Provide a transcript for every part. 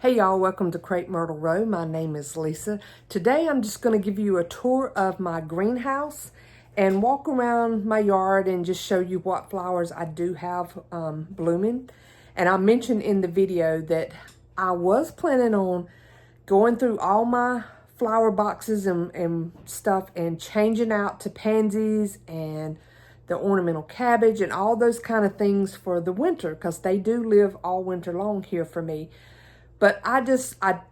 Hey y'all, welcome to Crepe Myrtle Row. My name is Lisa. Today I'm just going to give you a tour of my greenhouse and walk around my yard and just show you what flowers I do have blooming. And I mentioned in the video that I was planning on going through all my flower boxes and stuff and changing out to pansies and the ornamental cabbage and all those kind of things for the winter, because they do live all winter long here for me. But I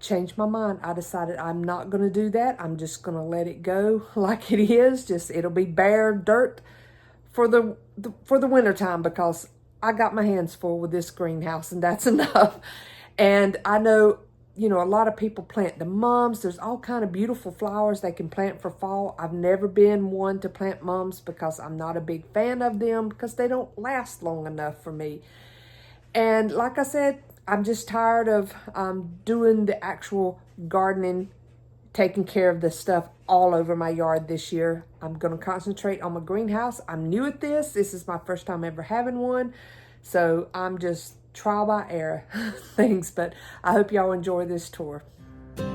changed my mind. I decided I'm not going to do that. I'm just going to let it go like it is. It'll be bare dirt for the winter time, because I got my hands full with this greenhouse and that's enough. And I know, a lot of people plant the mums. There's all kind of beautiful flowers they can plant for fall. I've never been one to plant mums because I'm not a big fan of them, because they don't last long enough for me. And like I said, I'm just tired of doing the actual gardening, taking care of the stuff all over my yard this year. I'm going to concentrate on my greenhouse. I'm new at this. This is my first time ever having one. So I'm just trial by error things. But I hope y'all enjoy this tour. Okay,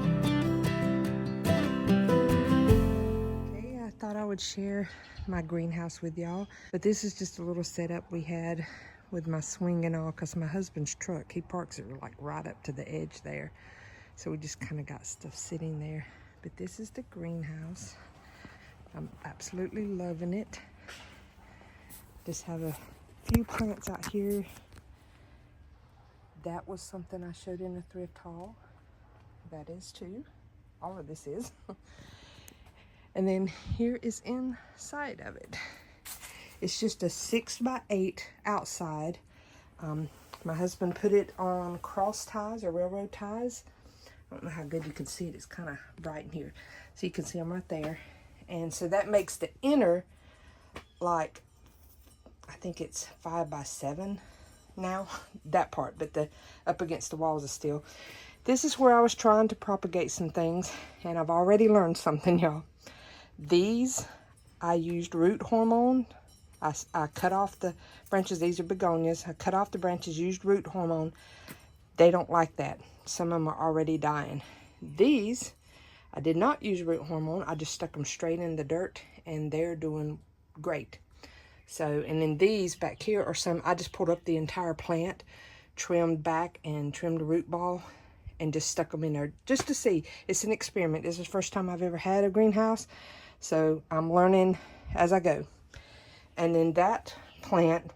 I thought I would share my greenhouse with y'all. But this is just a little setup we had with my swing and all, because my husband's truck, he parks it like right up to the edge there. So we just kind of got stuff sitting there. But this is the greenhouse. I'm absolutely loving it. Just have a few plants out here. That was something I showed in the thrift haul. That is too. All of this is. And then here is inside of it. It's just a 6x8 outside. My husband put it on cross ties or railroad ties. I don't know how good you can see it. It's kind of bright in here. So you can see them right there. And so that makes the inner, like, I think it's 5x7 now, that part. But the up against the walls is steel. This is where I was trying to propagate some things. And I've already learned something, y'all. These, I used root hormone. I cut off the branches. These are begonias. I cut off the branches, used root hormone. They don't like that. Some of them are already dying. These, I did not use root hormone. I just stuck them straight in the dirt, and they're doing great. So, and then these back here are some, I just pulled up the entire plant, trimmed back and trimmed the root ball, and just stuck them in there just to see. It's an experiment. This is the first time I've ever had a greenhouse, so I'm learning as I go. And then that plant,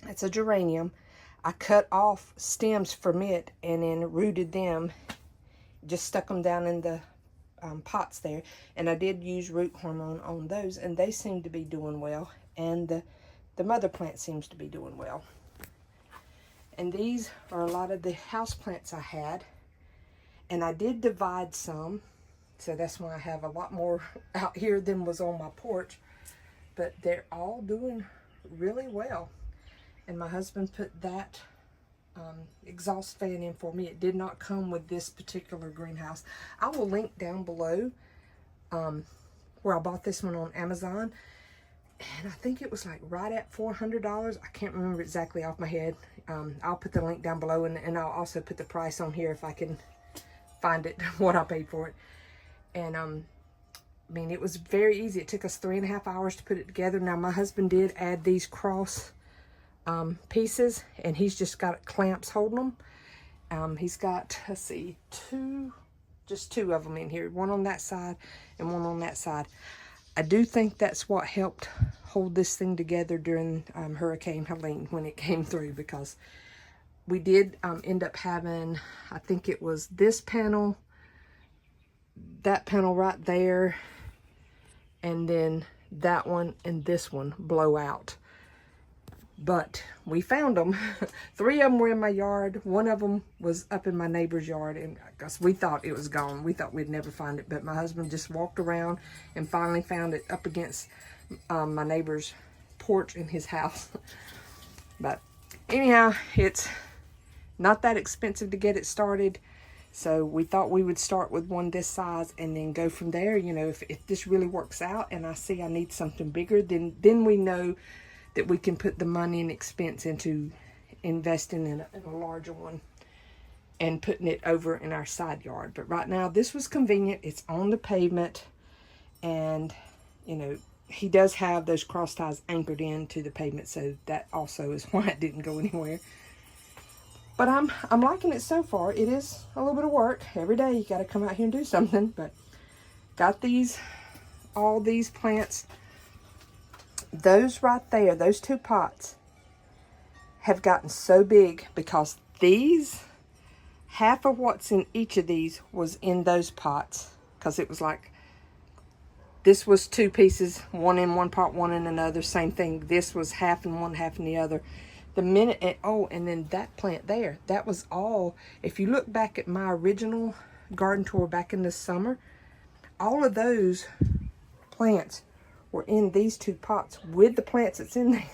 it's a geranium. I cut off stems from it and then rooted them. Just stuck them down in the pots there. And I did use root hormone on those, and they seem to be doing well. And the mother plant seems to be doing well. And these are a lot of the house plants I had. And I did divide some. So that's why I have a lot more out here than was on my porch. But they're all doing really well. And my husband put that exhaust fan in for me. It did not come with this particular greenhouse. I will link down below where I bought this one on Amazon. And I think it was like right at $400. I can't remember exactly off my head. I'll put the link down below, and I'll also put the price on here if I can find it, what I paid for it. And I mean, it was very easy. It took us 3.5 hours to put it together. Now, my husband did add these cross pieces, and he's just got clamps holding them. He's got, let's see, just two of them in here. One on that side and one on that side. I do think that's what helped hold this thing together during Hurricane Helene when it came through, because we did end up having, I think it was this panel, that panel right there, and then that one and this one blow out. But we found them. 3 of them were in my yard. 1 of them was up in my neighbor's yard, and I guess we thought it was gone. We thought we'd never find it, but my husband just walked around and finally found it up against my neighbor's porch in his house. But anyhow, it's not that expensive to get it started. So we thought we would start with one this size and then go from there. You know, if this really works out and I see I need something bigger, then we know that we can put the money and expense into investing in a larger one. and putting it over in our side yard. But right now, this was convenient. It's on the pavement, and, you know, he does have those cross ties anchored into the pavement, so that also is why it didn't go anywhere. But I'm liking it so far. It is a little bit of work. Every day you got to come out here and do something. But got all these plants. Those right there, those 2 pots have gotten so big because these, half of what's in each of these was in those pots, because it was like, this was 2 pieces, one in one pot, one in another, same thing. This was half in one, half in the other. The minute, and then that plant there, that was all, if you look back at my original garden tour back in the summer, all of those plants were in these 2 pots with the plants that's in there.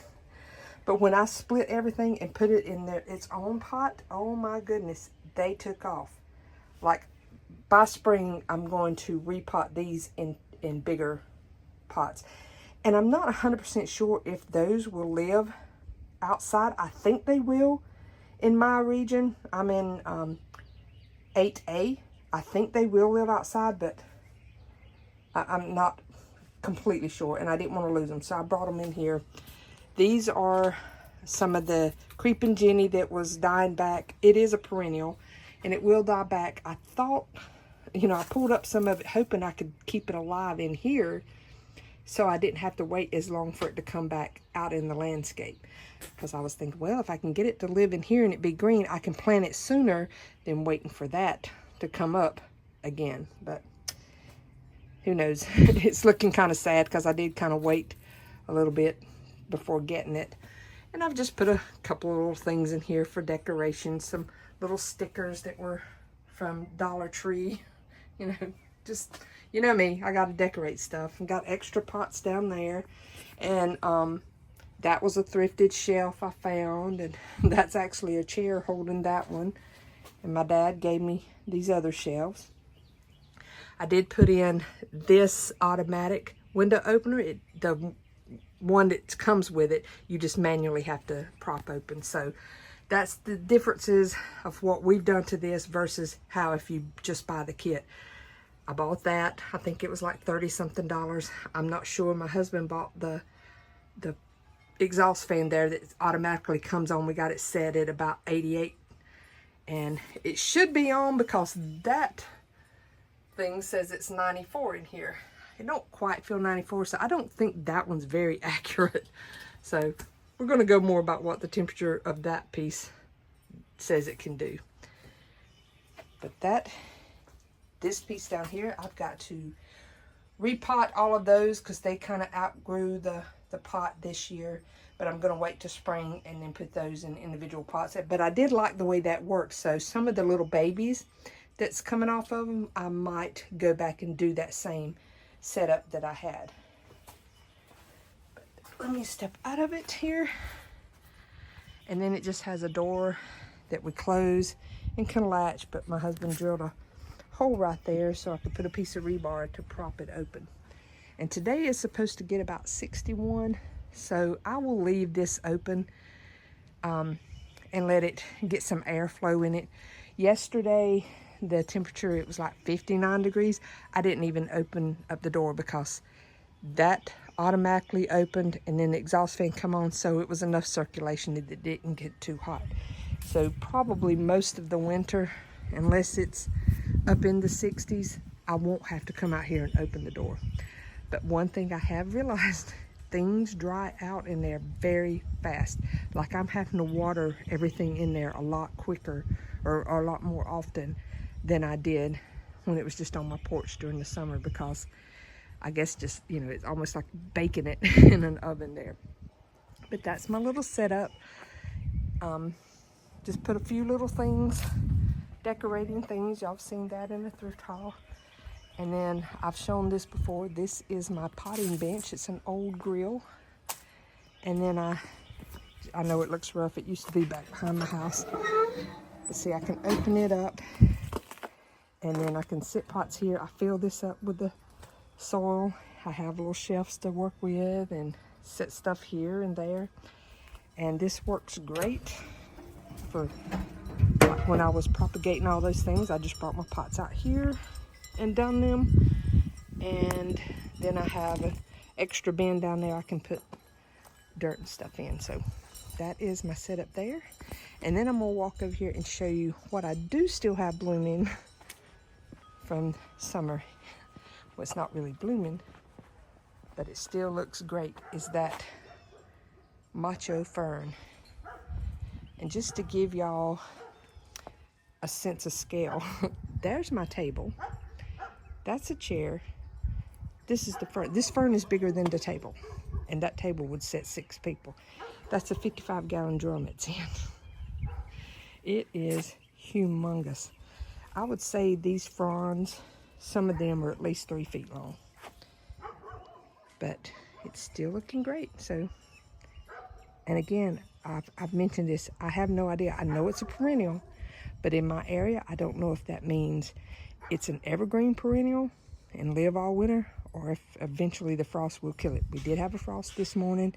But when I split everything and put it in its own pot, oh my goodness, they took off. Like, by spring, I'm going to repot these in bigger pots. And I'm not 100% sure if those will live outside. I think they will in my region. I'm in 8A. I think they will live outside, but I'm not completely sure, and I didn't want to lose them, so I brought them in here. These are some of the creeping Jenny that was dying back. It is a perennial, and it will die back. I thought, you know, I pulled up some of it hoping I could keep it alive in here, so I didn't have to wait as long for it to come back out in the landscape. Because I was thinking, well, if I can get it to live in here and it be green, I can plant it sooner than waiting for that to come up again. But who knows? It's looking kind of sad because I did kind of wait a little bit before getting it. And I've just put a couple of little things in here for decoration. Some little stickers that were from Dollar Tree. You know, just, you know me, I got to decorate stuff. And got extra pots down there. And that was a thrifted shelf I found. And that's actually a chair holding that one. And my dad gave me these other shelves. I did put in this automatic window opener. The one that comes with it, you just manually have to prop open. So that's the differences of what we've done to this versus how if you just buy the kit. I bought that. I think it was like $30-something. I'm not sure. My husband bought the exhaust fan there that automatically comes on. We got it set at about 88. And it should be on because that thing says it's 94 in here. I don't quite feel 94, so I don't think that one's very accurate. So we're going to go more about what the temperature of that piece says it can do. But this piece down here, I've got to repot all of those because they kind of outgrew the pot this year. But I'm going to wait till spring and then put those in individual pots. But I did like the way that works. So some of the little babies that's coming off of them, I might go back and do that same setup that I had. But let me step out of it here. And then it just has a door that we close and can latch. But my husband drilled a hole right there so I could put a piece of rebar to prop it open. And today is supposed to get about 61. So I will leave this open and let it get some airflow in it. Yesterday, the temperature, it was like 59 degrees. I didn't even open up the door because that automatically opened and then the exhaust fan come on, so it was enough circulation that it didn't get too hot. So probably most of the winter, unless it's up in the 60s, I won't have to come out here and open the door. But one thing I have realized, things dry out in there very fast. Like I'm having to water everything in there a lot quicker or a lot more often than I did when it was just on my porch during the summer, because I guess just, you know, it's almost like baking it in an oven there. But that's my little setup. Just put a few little things, decorating things. Y'all have seen that in the thrift haul. And then I've shown this before. This is my potting bench. It's an old grill. And then I know it looks rough. It used to be back behind the house. But see, I can open it up. And then I can sit pots here. I fill this up with the soil. I have little shelves to work with and set stuff here and there. And this works great for like when I was propagating all those things, I just brought my pots out here and done them. And then I have an extra bin down there I can put dirt and stuff in. So that is my setup there. And then I'm gonna walk over here and show you what I do still have blooming from summer. Well, it's not really blooming, but it still looks great, is that macho fern. And just to give y'all a sense of scale, there's my table. That's a chair. This is the fern. This fern is bigger than the table, and that table would sit 6 people. That's a 55-gallon drum it's in. It is humongous. I would say these fronds, some of them are at least 3 feet long, but it's still looking great. So, and again, I've mentioned this, I have no idea. I know it's a perennial, but in my area, I don't know if that means it's an evergreen perennial and live all winter, or if eventually the frost will kill it. We did have a frost this morning.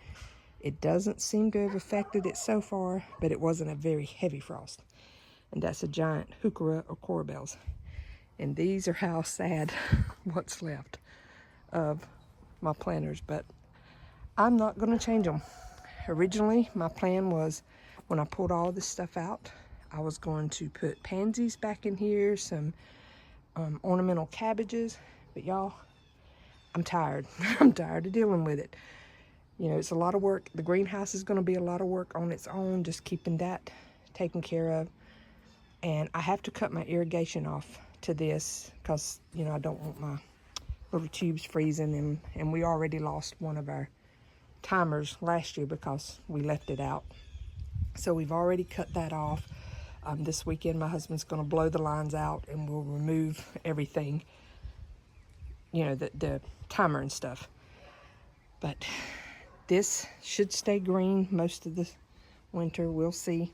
It doesn't seem to have affected it so far, but it wasn't a very heavy frost. And that's a giant heuchera or corbels. And these are how sad what's left of my planters, but I'm not gonna change them. Originally, my plan was, when I pulled all this stuff out, I was going to put pansies back in here, some ornamental cabbages, but y'all, I'm tired. I'm tired of dealing with it. You know, it's a lot of work. The greenhouse is gonna be a lot of work on its own, just keeping that taken care of. And I have to cut my irrigation off to this because, you know, I don't want my little tubes freezing, and we already lost one of our timers last year because we left it out. So we've already cut that off. This weekend my husband's going to blow the lines out and we'll remove everything, you know, the timer and stuff. But this should stay green most of the winter. We'll see.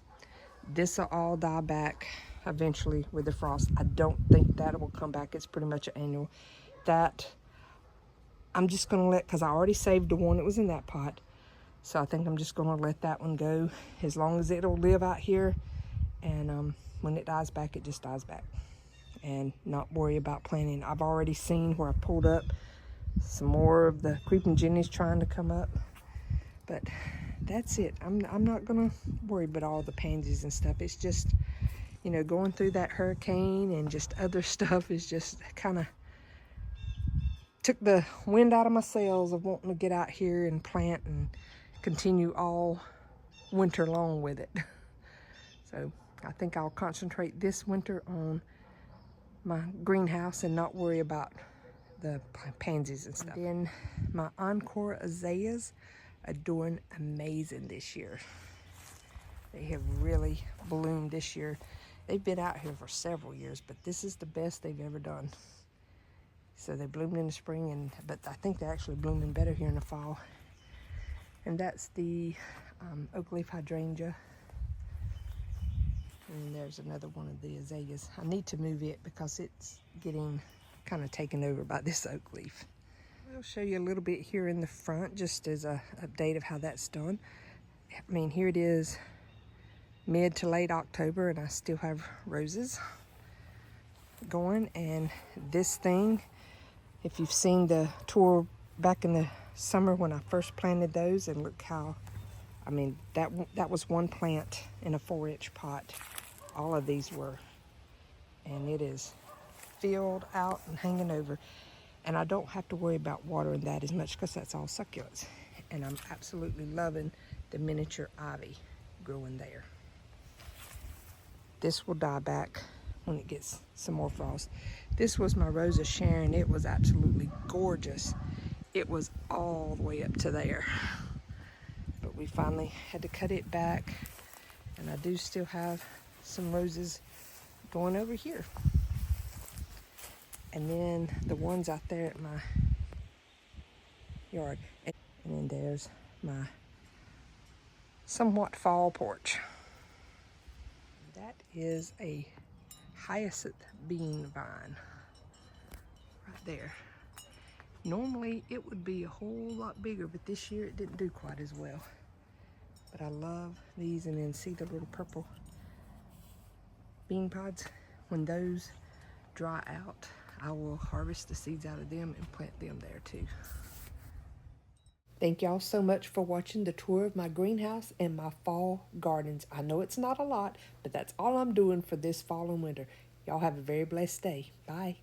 This will all die back eventually with the frost. I don't think that will come back. It's pretty much an annual. That I'm just going to let, because I already saved the one that was in that pot. So I think I'm just going to let that one go as long as it'll live out here. And when it dies back, it just dies back. And not worry about planting. I've already seen where I pulled up some more of the creeping jennies trying to come up. But that's it. I'm not going to worry about all the pansies and stuff. It's just, you know, going through that hurricane and just other stuff is just kind of took the wind out of my sails of wanting to get out here and plant and continue all winter long with it. So I think I'll concentrate this winter on my greenhouse and not worry about the pansies and stuff. And then my Encore azaleas are doing amazing this year. They have really bloomed this year. They've been out here for several years, but this is the best they've ever done. So they bloomed in the spring, but I think they're actually blooming better here in the fall. And that's the oak leaf hydrangea. And there's another one of the azaleas. I need to move it because it's getting kind of taken over by this oak leaf. We'll show you a little bit here in the front just as a update of how that's done. I mean, here it is mid to late October and I still have roses going. And this thing, if you've seen the tour back in the summer when I first planted those, and look how, I mean, that was one plant in a 4-inch pot. All of these were. And it is filled out and hanging over. And I don't have to worry about watering that as much because that's all succulents. And I'm absolutely loving the miniature ivy growing there. This will die back when it gets some more frost. This was my Rosa Sharon. It was absolutely gorgeous. It was all the way up to there. But we finally had to cut it back. And I do still have some roses going over here. And then the ones out there at my yard. And then there's my somewhat fall porch. That is a hyacinth bean vine right there. Normally it would be a whole lot bigger, but this year it didn't do quite as well. But I love these, and then see the little purple bean pods, when those dry out, I will harvest the seeds out of them and plant them there too. Thank y'all so much for watching the tour of my greenhouse and my fall gardens. I know it's not a lot, but that's all I'm doing for this fall and winter. Y'all have a very blessed day. Bye.